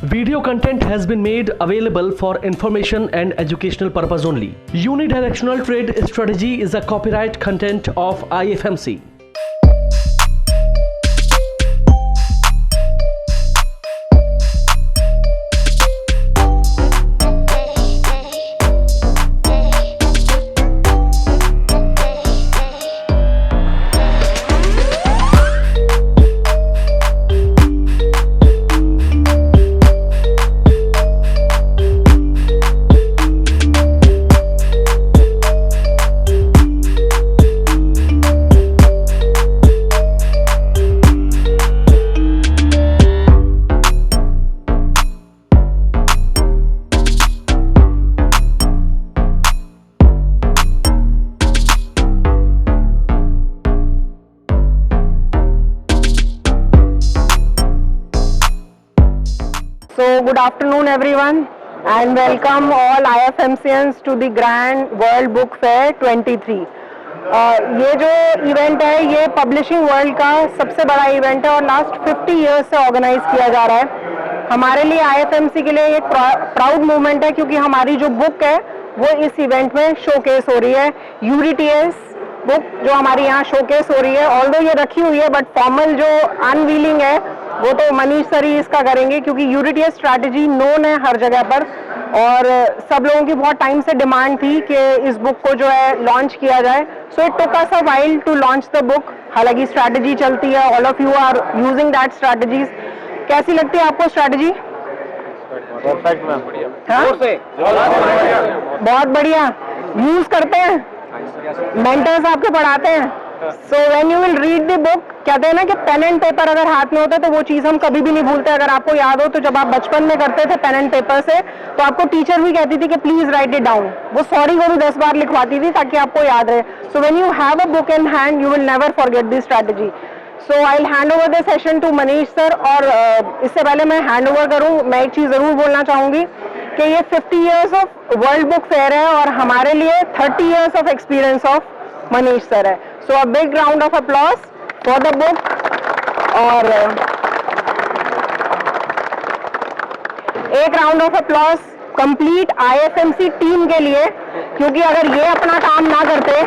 Video content has been made available for information and educational purpose only. Unidirectional trade strategy is a copyright content of IFMC. So good afternoon everyone and welcome all IFMCians to the Grand World Book Fair 23. ये जो event है ये publishing world का सबसे बड़ा event है और last 50 years से ऑर्गेनाइज किया जा रहा है। हमारे लिए IFMC के लिए एक प्राउड मूवमेंट है क्योंकि हमारी जो बुक है वो इस इवेंट में शोकेस हो रही है। UDTS बुक जो हमारी यहाँ शोकेस हो रही है, ऑल्दो ये रखी हुई है बट फॉर्मल जो अनवीलिंग है वो तो मनीष सर ही इसका करेंगे क्योंकि UDTS स्ट्रैटेजी नोन है हर जगह पर और सब लोगों की बहुत टाइम से डिमांड थी कि इस बुक को जो है लॉन्च किया जाए। So it took us a while to launch the book. हालांकि स्ट्रैटेजी चलती है, all of you are using that strategies. कैसी लगती है आपको स्ट्रैटेजी? परफेक्ट मैम, बहुत बढ़िया। यूज करते हैं, मेंटर्स आपके पढ़ाते हैं। सो when you will read the book, कहते हैं ना कि पेन एंड पेपर अगर हाथ में होता है तो वो चीज हम कभी भी नहीं भूलते। अगर आपको याद हो तो जब आप बचपन में करते थे पेन एंड पेपर से तो आपको टीचर भी कहती थी कि प्लीज राइट इट डाउन। वो सॉरी को भी 10 बार लिखवाती थी ताकि आपको याद रहे। So when you have a book in hand you will never forget this strategy. So I will hand over the session to Manish sir. और इससे पहले मैं हैंड ओवर करूं, मैं एक चीज जरूर बोलना चाहूंगी कि ये 50 years of world book fair है और हमारे लिए 30 years of experience of Manish sir है। So a big round of applause for the book. और एक round of applause complete IFMC team के लिए क्योंकि अगर ये अपना काम ना करते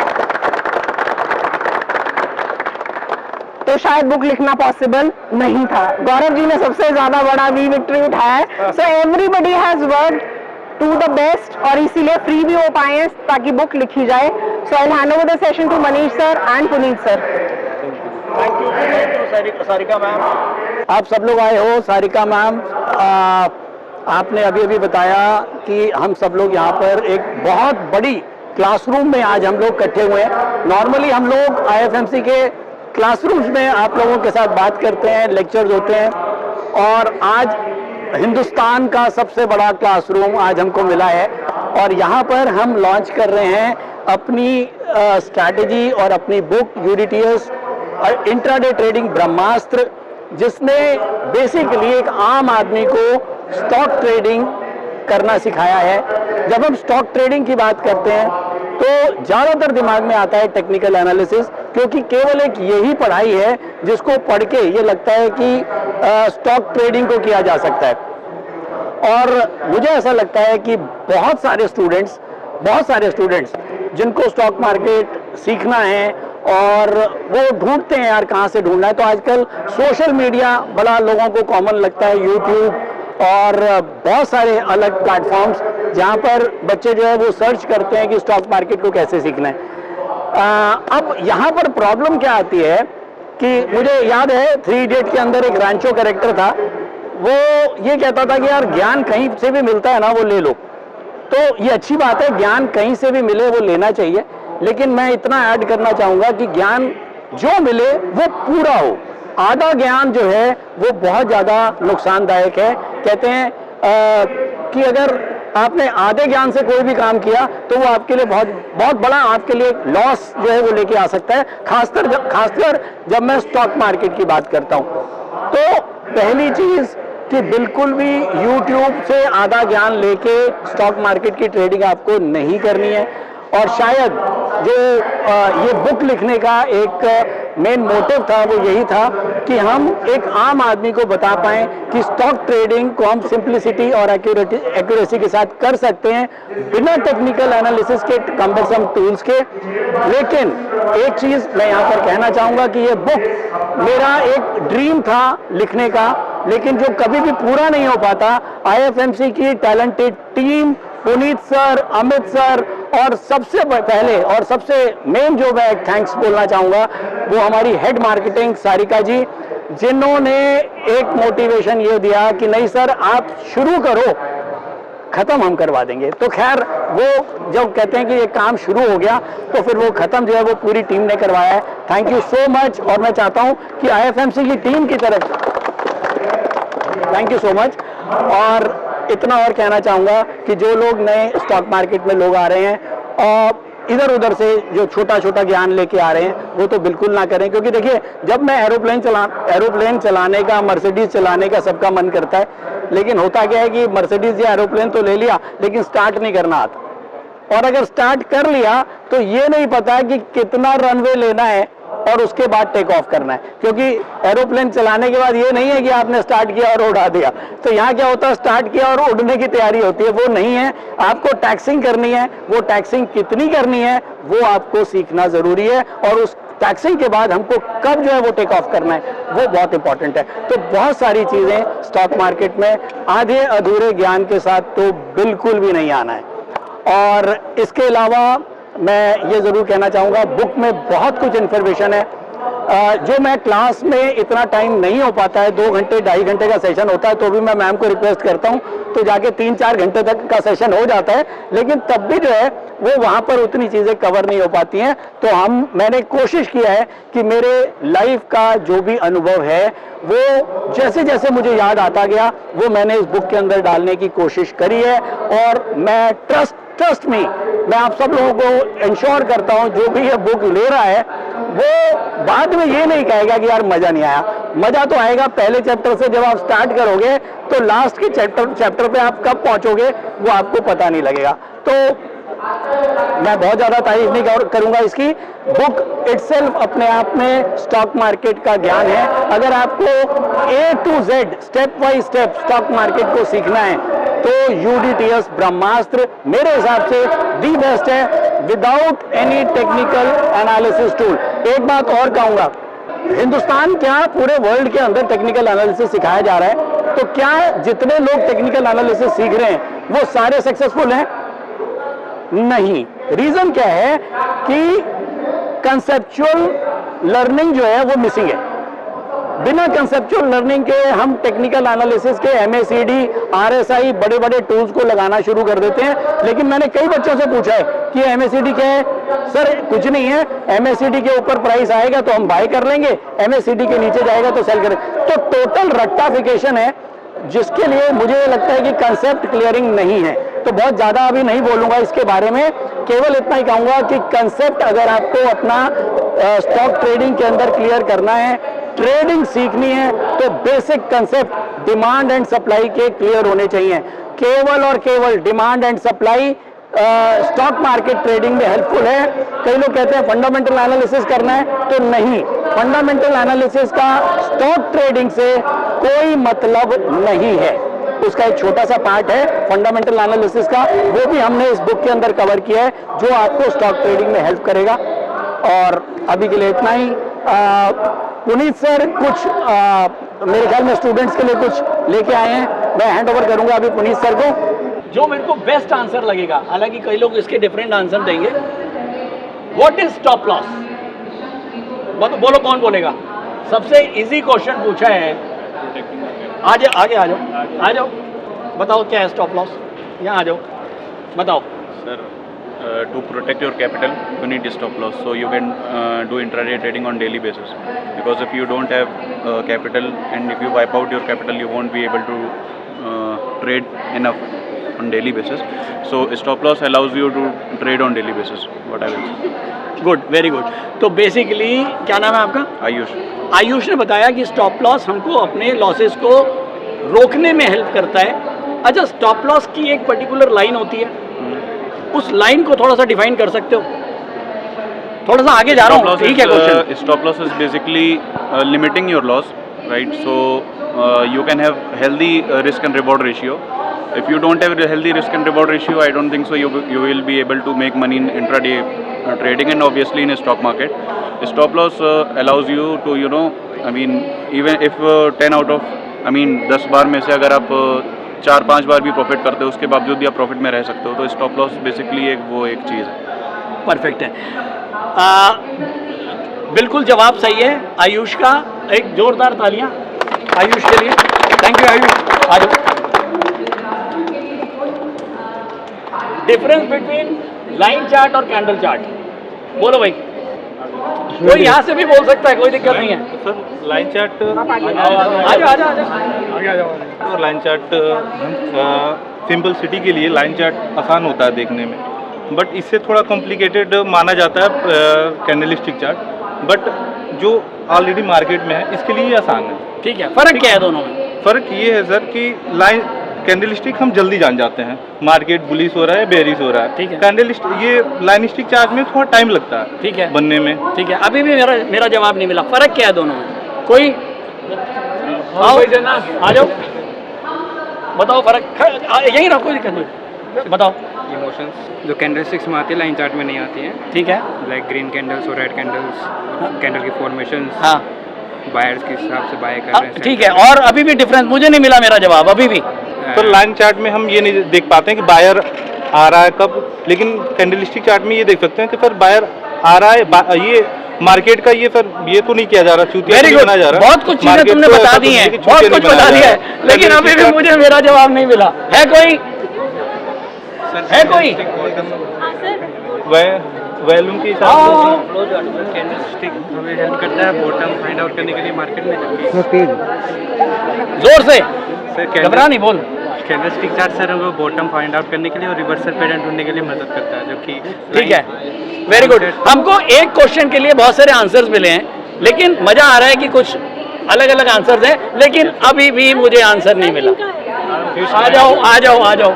तो शायद बुक लिखना पॉसिबल नहीं था। गौरव जी ने सबसे ज्यादा बड़ा विक्ट्री उठाया है। So everybody has worked to the best और इसीलिए फ्री भी हो पाए हैं ताकि बुक लिखी जाए। So I will hand over the session to Manish sir and Puneet sir. Thank you Sarika ma'am. आप सब लोग आए हो। सारिका मैम, आपने अभी अभी बताया कि हम सब लोग यहाँ पर एक बहुत बड़ी क्लासरूम में आज हम लोग इकट्ठे हुए हैं। नॉर्मली हम लोग IFMC के क्लासरूम्स में आप लोगों के साथ बात करते हैं, लेक्चर्स होते हैं और आज हिंदुस्तान का सबसे बड़ा क्लासरूम आज हमको मिला है और यहाँ पर हम लॉन्च कर रहे हैं अपनी स्ट्रैटेजी और अपनी बुक UDTS इंट्राडे ट्रेडिंग ब्रह्मास्त्र, जिसने बेसिकली एक आम आदमी को स्टॉक ट्रेडिंग करना सिखाया है। जब हम स्टॉक ट्रेडिंग की बात करते हैं तो ज़्यादातर दिमाग में आता है टेक्निकल एनालिसिस, क्योंकि केवल एक यही पढ़ाई है जिसको पढ़ के ये लगता है कि स्टॉक ट्रेडिंग को किया जा सकता है। और मुझे ऐसा लगता है कि बहुत सारे स्टूडेंट्स जिनको स्टॉक मार्केट सीखना है और वो ढूंढते हैं यार कहाँ से ढूंढना है, तो आजकल सोशल मीडिया बड़ा लोगों को कॉमन लगता है, यूट्यूब और बहुत सारे अलग प्लेटफॉर्म्स जहाँ पर बच्चे जो है वो सर्च करते हैं कि स्टॉक मार्केट को कैसे सीखना है। अब यहाँ पर प्रॉब्लम क्या आती है कि मुझे याद है 3 इडियट के अंदर एक रांचो कैरेक्टर था, वो ये कहता था कि यार ज्ञान कहीं से भी मिलता है ना वो ले लो। तो ये अच्छी बात है, ज्ञान कहीं से भी मिले वो लेना चाहिए, लेकिन मैं इतना ऐड करना चाहूँगा कि ज्ञान जो मिले वो पूरा हो। आधा ज्ञान जो है वो बहुत ज़्यादा नुकसानदायक है। कहते हैं कि अगर आपने आधे ज्ञान से कोई भी काम किया तो वो आपके लिए बहुत बड़ा आपके लिए लॉस जो है वो लेके आ सकता है, खासकर जब मैं स्टॉक मार्केट की बात करता हूँ। तो पहली चीज़ कि बिल्कुल भी YouTube से आधा ज्ञान लेके स्टॉक मार्केट की ट्रेडिंग आपको नहीं करनी है। और शायद जो ये बुक लिखने का एक मेन मोटिव था वो यही था कि हम एक आम आदमी को बता पाएं कि स्टॉक ट्रेडिंग को हम सिंप्लिसिटी और एक्यूरेसी के साथ कर सकते हैं बिना टेक्निकल एनालिसिस के, कम्बरसम टूल्स के। लेकिन एक चीज मैं यहाँ पर कहना चाहूंगा कि ये बुक मेरा एक ड्रीम था लिखने का, लेकिन जो कभी भी पूरा नहीं हो पाता। IFMC की talented team, Puneet sir, Amit sir, और सबसे पहले और सबसे मेन जो मैं थैंक्स बोलना चाहूंगा वो हमारी हेड मार्केटिंग सारिका जी, जिन्होंने एक मोटिवेशन ये दिया कि नहीं सर आप शुरू करो, खत्म हम करवा देंगे। तो खैर वो जब कहते हैं कि ये काम शुरू हो गया तो फिर वो खत्म जो है वो पूरी टीम ने करवाया है। Thank you so much. और मैं चाहता हूं कि IFMC की टीम की तरफ थैंक यू सो मच। और इतना और कहना चाहूंगा कि जो लोग नए स्टॉक मार्केट में लोग आ रहे हैं और इधर उधर से जो छोटा छोटा ज्ञान लेके आ रहे हैं वो तो बिल्कुल ना करें, क्योंकि देखिए जब मैं एरोप्लेन चलाने का, मर्सिडीज चलाने का सबका मन करता है, लेकिन होता क्या है कि मर्सिडीज या एरोप्लेन तो ले लिया लेकिन स्टार्ट नहीं करना आता। और अगर स्टार्ट कर लिया तो ये नहीं पता कि कितना रनवे लेना है और उसके बाद टेक ऑफ करना है, क्योंकि एरोप्लेन चलाने के बाद ये नहीं है कि आपने स्टार्ट किया और उड़ा दिया। तो यहाँ क्या होता है, स्टार्ट किया और उड़ने की तैयारी होती है, वो नहीं है। आपको टैक्सिंग करनी है, वो टैक्सिंग कितनी करनी है वो आपको सीखना जरूरी है, और उस टैक्सिंग के बाद हमको कब जो है वो टेक ऑफ करना है वो बहुत इंपॉर्टेंट है। तो बहुत सारी चीजें स्टॉक मार्केट में आधे अधूरे ज्ञान के साथ तो बिल्कुल भी नहीं आना है। और इसके अलावा मैं ये जरूर कहना चाहूंगा, बुक में बहुत कुछ इन्फॉर्मेशन है जो मैं क्लास में इतना टाइम नहीं हो पाता है। 2 घंटे 2.5 घंटे का सेशन होता है तो भी मैं मैम को रिक्वेस्ट करता हूं तो जाके 3-4 घंटे तक का सेशन हो जाता है, लेकिन तब भी जो है वो वहां पर उतनी चीजें कवर नहीं हो पाती हैं। तो मैंने कोशिश किया है कि मेरे लाइफ का जो भी अनुभव है वो जैसे जैसे मुझे याद आता गया वो मैंने इस बुक के अंदर डालने की कोशिश करी है। और मैं ट्रस्ट मी, मैं आप सब लोगों को इंश्योर करता हूं जो भी ये बुक ले रहा है वो बाद में ये नहीं कहेगा कि यार मजा नहीं आया। मजा तो आएगा पहले चैप्टर से, जब आप स्टार्ट करोगे तो लास्ट के चैप्टर पे आप कब पहुंचोगे वो आपको पता नहीं लगेगा। तो मैं बहुत ज्यादा तारीफ नहीं करूंगा इसकी। बुक इटसेल्फ अपने आप में स्टॉक मार्केट का ज्ञान है। अगर आपको A to Z step by step stock market को सीखना है तो UDTS ब्रह्मास्त्र मेरे हिसाब से दी बेस्ट है, without any technical analysis tool. एक बात और कहूंगा, हिंदुस्तान क्या पूरे वर्ल्ड के अंदर टेक्निकल एनालिसिस सिखाया जा रहा है, तो क्या जितने लोग टेक्निकल एनालिसिस सीख रहे हैं वो सारे सक्सेसफुल हैं? नहीं। रीजन क्या है कि कंसेप्चुअल लर्निंग जो है वो मिसिंग है। बिना कंसेप्चुअल लर्निंग के हम टेक्निकल एनालिसिस के MACD, RSI बड़े बड़े टूल्स को लगाना शुरू कर देते हैं। लेकिन मैंने कई बच्चों से पूछा है कि MACD क्या है? सर कुछ नहीं है, MACD के ऊपर प्राइस आएगा तो हम बाय कर लेंगे, MACD के नीचे जाएगा तो सेल करेंगे। तो टोटल रट्टाफिकेशन है, जिसके लिए मुझे लगता है कि कंसेप्ट क्लियरिंग नहीं है। तो बहुत ज्यादा अभी नहीं बोलूंगा इसके बारे में, केवल इतना ही कहूंगा कि कंसेप्ट अगर आपको अपना स्टॉक ट्रेडिंग के अंदर क्लियर करना है, ट्रेडिंग सीखनी है, तो basic concept demand and supply के क्लियर होने चाहिए। केवल और केवल demand and supply stock market trading में हेल्पफुल है। कई लोग कहते हैं फंडामेंटल एनालिसिस करना है, तो नहीं, फंडामेंटल एनालिसिस का स्टॉक ट्रेडिंग से कोई मतलब नहीं है। उसका एक छोटा सा पार्ट है फंडामेंटल एनालिसिस का, वो भी हमने इस बुक के अंदर कवर किया है, जो आपको स्टॉक ट्रेडिंग में हेल्प करेगा। और अभी के लिए इतना ही। पुनीत सर कुछ मेरे ख्याल में स्टूडेंट्स के लिए कुछ लेके आए हैं, मैं हैंड ओवर करूंगा अभी पुनीत सर को। जो मेरे को बेस्ट आंसर लगेगा, हालांकि कई लोग इसके डिफरेंट आंसर देंगे। What is stop loss? बोलो कौन बोलेगा? सबसे इजी क्वेश्चन पूछा है। आगे आ जाओ, बताओ क्या है स्टॉप लॉस? यहाँ आ जाओ, बताओ sir. To protect your capital, you need stop loss, so you can do intraday trading on daily basis. Because if you don't have capital, and if you wipe out your capital, you won't be able to trade enough on daily basis. So stop loss allows you to trade on daily basis. What I will say. Good, very good. तो basically क्या नाम है आपका? आयुष। आयुष ने बताया कि stop loss हमको अपने लॉसेस को रोकने में हेल्प करता है। अच्छा, स्टॉप लॉस की एक पर्टिकुलर लाइन होती है, उस लाइन को थोड़ा सा डिफाइन कर सकते हो? थोड़ा सा आगे जा रहा हूँ, ठीक है question. Stop loss is basically limiting your loss, right? So you can have healthy risk and reward ratio. If you don't have a healthy risk and reward ratio, I don't think so you will be able to make money in intraday trading and obviously in a stock market. Stop loss allows you to, you know, I mean, even if 10 out of, I mean 10 बार में से अगर आप 4-5 बार भी profit करते हो उसके बावजूद भी आप प्रॉफिट में रह सकते हो, तो स्टॉप लॉस बेसिकली एक चीज़ है। परफेक्ट है। बिल्कुल जवाब सही है आयुष का, एक जोरदार तालियां आयुष के लिए। Thank you Ayush. आ जाओ। डिफरेंस बिटवीन लाइन चार्ट और कैंडल चार्ट बोलो भाई। कोई यहाँ से भी बोल सकता है, कोई दिक्कत नहीं है। सर लाइन चार्ट आ लाइन चार्ट सिंपल सिटी के लिए लाइन चार्ट आसान होता है देखने में, बट इससे थोड़ा कॉम्प्लिकेटेड माना जाता है कैंडलस्टिक चार्ट, बट जो ऑलरेडी मार्केट में है इसके लिए आसान है। ठीक है, फर्क क्या है दोनों में? फ़र्क ये है सर कि लाइन कैंडलस्टिक हम जल्दी जान जाते हैं मार्केट बुलिश हो रहा है बेरिश हो रहा है, ठीक है। कैंडलस्टिक ये लाइन स्टिक चार्ट में थोड़ा टाइम लगता है, ठीक है, बनने में। ठीक है, अभी भी मेरा जवाब नहीं मिला। फर्क क्या है दोनों में? कोई आओ आ जाओ, बताओ फर्क। यही रहो, कोई दिक्कत नहीं, बताओ। इमोशंस जो कैंडलस्टिक्स में आती है लाइन चार्ट में नहीं आती हैं, ठीक है, लाइक ग्रीन कैंडल्स और रेड कैंडल्स, कैंडल की फॉर्मेशन, हाँ, बायर्स के हिसाब से बाय कर रहे हैं। ठीक है, और अभी भी डिफरेंस मुझे नहीं मिला मेरा जवाब अभी भी। तो लाइन चार्ट में हम ये नहीं देख पाते हैं कि बायर आ रहा है कब, लेकिन कैंडलस्टिक चार्ट में ये देख सकते हैं कि फिर बायर आ रहा है, ये मार्केट का ये फिर ये तो नहीं किया जा रहा, चूतिया नहीं बना जा रहा। बहुत कुछ चीजें तुमने बता दी हैं, बहुत कुछ बता दिया है, लेकिन अभी भी मुझे मेरा जवाब नहीं मिला। है कोई? है कोई? वैल्यूम के हिसाब से कैंडलस्टिक हमें हेल्प करता है बॉटम फाइंड आउट करने के लिए मार्केट में, जबकि जोर से सर घबरा नहीं, बोल। कैंडलस्टिक चार्ट सर हमको बॉटम फाइंड आउट करने के लिए और रिवर्सल पैटर्न ढूंढने के लिए मदद करता है, जो कि ठीक है, वेरी गुड। हमको एक क्वेश्चन के लिए बहुत सारे आंसर्स मिले हैं, लेकिन मजा आ रहा है कि कुछ अलग अलग आंसर्स हैं, लेकिन अभी भी मुझे आंसर नहीं मिला। आ जाओ आ जाओ आ जाओ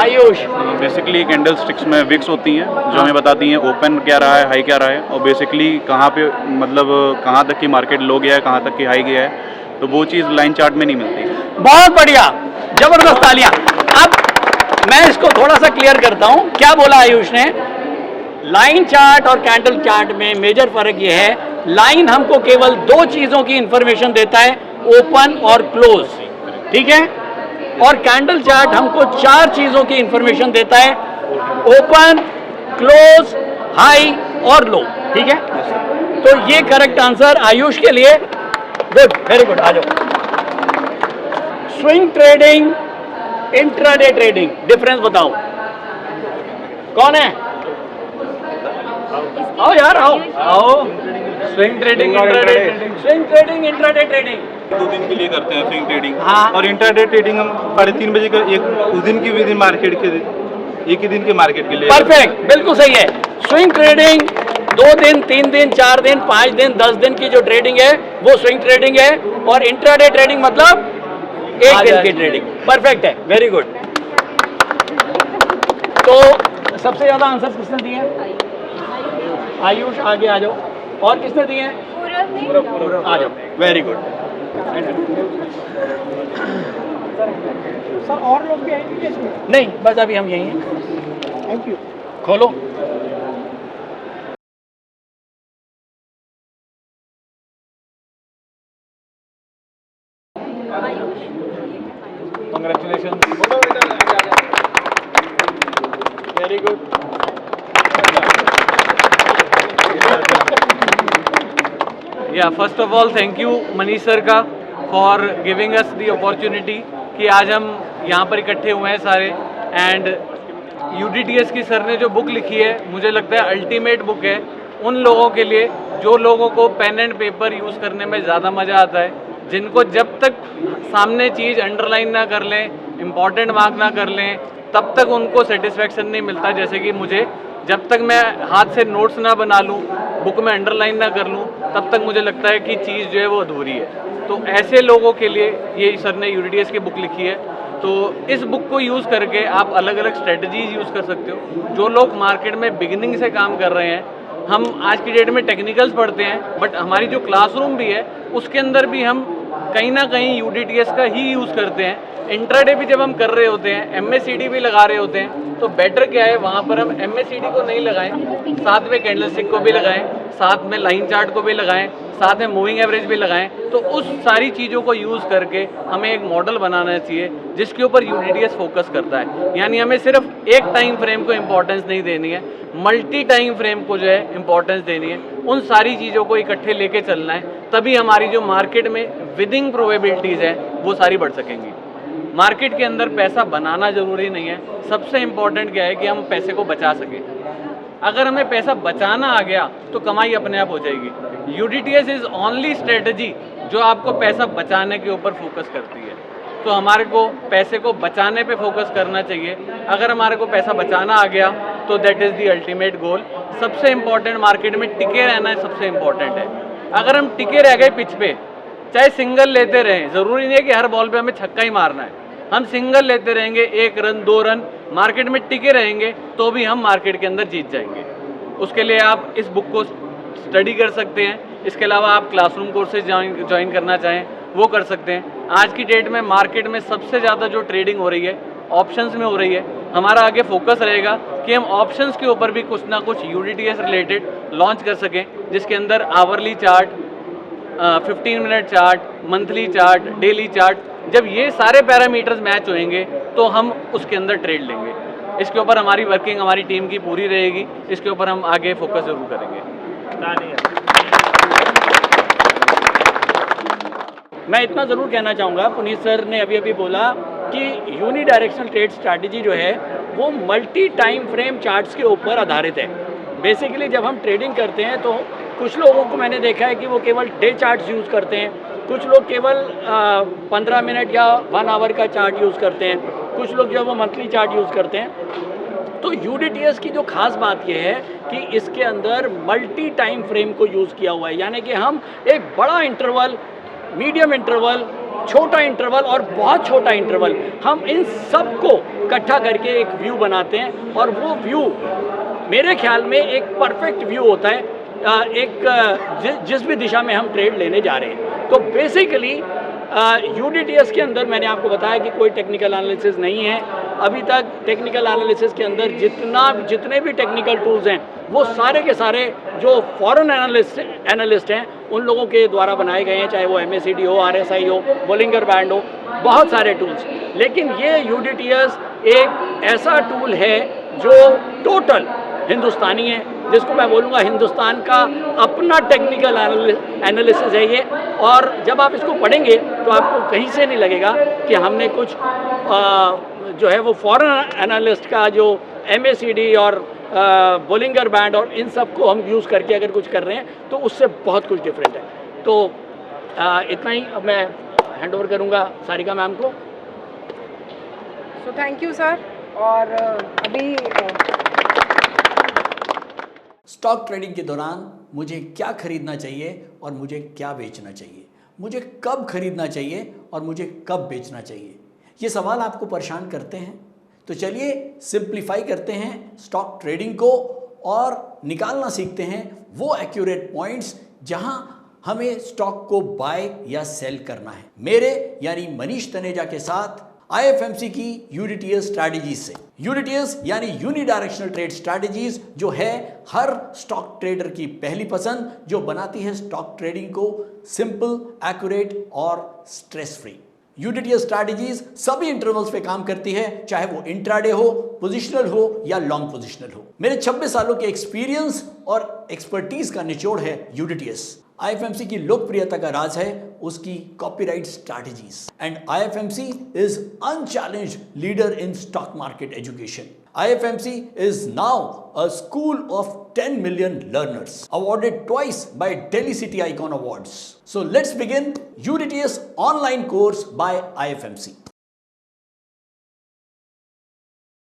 आयुष। बेसिकली कैंडल स्टिक्स में विक्स होती हैं जो हमें बताती हैं ओपन क्या रहा है, हाई क्या रहा है, और बेसिकली कहाँ पे मतलब कहाँ तक की मार्केट लो गया है, कहाँ तक की हाई गया है, तो वो चीज़ लाइन चार्ट में नहीं मिलती। बहुत बढ़िया, जबरदस्त तालियां। अब मैं इसको थोड़ा सा क्लियर करता हूं, क्या बोला आयुष ने। लाइन चार्ट और कैंडल चार्ट में मेजर फर्क ये है, लाइन हमको केवल दो चीजों की इंफॉर्मेशन देता है, ओपन और क्लोज, ठीक है, और कैंडल चार्ट हमको चार चीजों की इंफॉर्मेशन देता है, ओपन, क्लोज, हाई और लो, ठीक है। तो ये करेक्ट आंसर आयुष के लिए। Good, very good. आ जाओ। Swing trading, intraday trading, difference बताओ। कौन है? आओ यार, आओ आओ। Swing trading, intraday trading, swing trading, intraday trading 2 दिन के लिए करते हैं स्विंग ट्रेडिंग, हाँ। और इंट्राडे ट्रेडिंग हम 3:30 बजे का उस दिन की विद इन मार्केट के एक ही दिन के मार्केट के लिए। परफेक्ट, बिल्कुल सही है। स्विंग ट्रेडिंग 2 दिन, 3 दिन, 4 दिन, 5 दिन, 10 दिन की जो ट्रेडिंग है वो स्विंग ट्रेडिंग है, और इंट्राडे ट्रेडिंग मतलब एक दिन की ट्रेडिंग। परफेक्ट है, वेरी गुड। तो सबसे ज्यादा आंसर किसने दिए हैं? आयुष, आगे आ जाओ। और किसने दिए हैं? आ जाओ, वेरी गुड। सर और लोग भी आएंगे इसमें? नहीं, बस अभी हम यही हैं। Thank you. खोलो। Congratulations. Very good. Yeah, first of all, thank you Manish sir का for giving us the opportunity कि आज हम यहाँ पर इकट्ठे हुए हैं सारे। एंड UDTS की सर ने जो बुक लिखी है, मुझे लगता है अल्टीमेट बुक है उन लोगों के लिए जो लोगों को पेन एंड पेपर यूज़ करने में ज़्यादा मज़ा आता है, जिनको जब तक सामने चीज़ अंडरलाइन ना कर लें, इम्पॉर्टेंट मार्क ना कर लें, तब तक उनको सेटिस्फेक्शन नहीं मिलता। जैसे कि मुझे, जब तक मैं हाथ से नोट्स ना बना लूँ, बुक में अंडरलाइन ना कर लूँ, तब तक मुझे लगता है कि चीज़ जो है वो अधूरी है। तो ऐसे लोगों के लिए ये सर ने UDTS की बुक लिखी है। तो इस बुक को यूज़ करके आप अलग अलग स्ट्रेटजीज यूज़ कर सकते हो। जो लोग मार्केट में बिगिनिंग से काम कर रहे हैं हम आज की डेट में टेक्निकल्स पढ़ते हैं, बट हमारी जो क्लासरूम भी है उसके अंदर भी हम कहीं ना कहीं यूडीटीएस का ही यूज़ करते हैं। इंट्राडे भी जब हम कर रहे होते हैं, एमएसीडी भी लगा रहे होते हैं, तो बेटर क्या है वहाँ पर हम एमएसीडी को नहीं लगाएं, साथ में कैंडलस्टिक को भी लगाएं, साथ में लाइन चार्ट को भी लगाएं, साथ में मूविंग एवरेज भी लगाएं। तो उस सारी चीज़ों को यूज़ करके हमें एक मॉडल बनाना चाहिए जिसके ऊपर यूडीटीएस फोकस करता है। यानी हमें सिर्फ एक टाइम फ्रेम को इम्पोर्टेंस नहीं देनी है, मल्टी टाइम फ्रेम को जो है इम्पोर्टेंस देनी है। उन सारी चीज़ों को इकट्ठे लेके चलना है, तभी हमारी जो मार्केट में विनिंग प्रोबेबिलिटीज़ है वो सारी बढ़ सकेंगी। मार्केट के अंदर पैसा बनाना ज़रूरी नहीं है, सबसे इम्पॉर्टेंट क्या है कि हम पैसे को बचा सकें। अगर हमें पैसा बचाना आ गया तो कमाई अपने आप हो जाएगी। यूडीटीएस इज़ ओनली स्ट्रेटजी जो आपको पैसा बचाने के ऊपर फोकस करती है। तो हमारे को पैसे को बचाने पे फोकस करना चाहिए। अगर हमारे को पैसा बचाना आ गया तो that is the ultimate goal. सबसे इम्पॉर्टेंट मार्केट में टिके रहना सबसे इम्पॉर्टेंट है। अगर हम टिके रह गए पिच पे, चाहे सिंगल लेते रहें, ज़रूरी नहीं है कि हर बॉल पे हमें छक्का ही मारना है, हम सिंगल लेते रहेंगे, 1 रन 2 रन, मार्केट में टिके रहेंगे तो भी हम मार्केट के अंदर जीत जाएंगे। उसके लिए आप इस बुक को स्टडी कर सकते हैं। इसके अलावा आप क्लासरूम कोर्सेज ज्वाइन करना चाहें वो कर सकते हैं। आज की डेट में मार्केट में सबसे ज़्यादा जो ट्रेडिंग हो रही है ऑप्शंस में हो रही है। हमारा आगे फोकस रहेगा कि हम ऑप्शंस के ऊपर भी कुछ ना कुछ यूडीटीएस रिलेटेड लॉन्च कर सकें, जिसके अंदर hourly chart, 15 minute chart, monthly chart, daily chart, जब ये सारे पैरामीटर्स मैच होंगे तो हम उसके अंदर ट्रेड लेंगे। इसके ऊपर हमारी वर्किंग हमारी टीम की पूरी रहेगी। इसके ऊपर हम आगे फोकस जरूर करेंगे। मैं इतना ज़रूर कहना चाहूँगा, पुनीत सर ने अभी अभी बोला कि यूनी डायरेक्शनल ट्रेड स्ट्रैटेजी जो है वो मल्टी टाइम फ्रेम चार्ट्स के ऊपर आधारित है। बेसिकली जब हम ट्रेडिंग करते हैं तो कुछ लोगों को मैंने देखा है कि वो केवल डे चार्ट्स यूज़ करते हैं, कुछ लोग केवल 15 मिनट या 1 आवर का चार्ट यूज़ करते हैं, कुछ लोग जो है वो मंथली चार्ट यूज़ करते हैं। तो यूडीटीएस की जो खास बात यह है कि इसके अंदर मल्टी टाइम फ्रेम को यूज़ किया हुआ है। यानी कि हम एक बड़ा इंटरवल, मीडियम इंटरवल, छोटा इंटरवल और बहुत छोटा इंटरवल, हम इन सब को इकट्ठा करके एक व्यू बनाते हैं। और वो व्यू मेरे ख्याल में एक परफेक्ट व्यू होता है जिस भी दिशा में हम ट्रेड लेने जा रहे हैं। तो बेसिकली यूडीटीएस के अंदर मैंने आपको बताया कि कोई टेक्निकल एनालिसिस नहीं है। अभी तक टेक्निकल एनालिसिस के अंदर जितने भी टेक्निकल टूल्स हैं वो सारे के सारे जो फॉरेन एनालिस्ट हैं उन लोगों के द्वारा बनाए गए हैं, चाहे वो एमएसीडी हो, आरएसआई हो, बोलिंगर बैंड हो, बहुत सारे टूल्स। लेकिन ये यूडीटीएस एक ऐसा टूल है जो टोटल हिंदुस्तानी है, जिसको मैं बोलूँगा हिंदुस्तान का अपना टेक्निकल एनालिसिस है ये। और जब आप इसको पढ़ेंगे तो आपको कहीं से नहीं लगेगा कि हमने कुछ जो है वो फॉरेन एनालिस्ट का जो एमएसीडी और बोलिंगर बैंड और इन सब को हम यूज़ करके अगर कुछ कर रहे हैं तो उससे बहुत कुछ डिफरेंट है। तो इतना ही अब मैं हैंड ओवर करूँगा सारिका मैम को। So thank you sir. और अभी स्टॉक ट्रेडिंग के दौरान मुझे क्या खरीदना चाहिए और मुझे क्या बेचना चाहिए, मुझे कब खरीदना चाहिए और मुझे कब बेचना चाहिए, ये सवाल आपको परेशान करते हैं। तो चलिए सिंप्लीफाई करते हैं स्टॉक ट्रेडिंग को और निकालना सीखते हैं वो एक्यूरेट पॉइंट्स जहां हमें स्टॉक को बाय या सेल करना है। मेरे यानी मनीष तनेजा के साथ आईएफएमसी की यूडीटीएस स्ट्रैटेजीज से। यूडीटीएस यानी यूनी डायरेक्शनल ट्रेड स्ट्रैटेजीज जो है हर स्टॉक ट्रेडर की पहली पसंद, जो बनाती है स्टॉक ट्रेडिंग को सिंपल, एक्यूरेट और स्ट्रेस फ्री। यूडीटीएस स्ट्रैटेजीज सभी इंटरवल्स पे काम करती है, चाहे वो इंट्राडे हो, पोजिशनल हो या लॉन्ग पोजिशनल हो। मेरे 26 सालों के एक्सपीरियंस और एक्सपर्टीज का निचोड़ है यूडीटीएस। आईएफएमसी की लोकप्रियता का राज है उसकी copyright strategies and IFMC is unchallenged leader in stock market education. IFMC is now a school of 10 million learners, awarded twice by Delhi City Icon Awards. So let's begin UDTS online course by IFMC.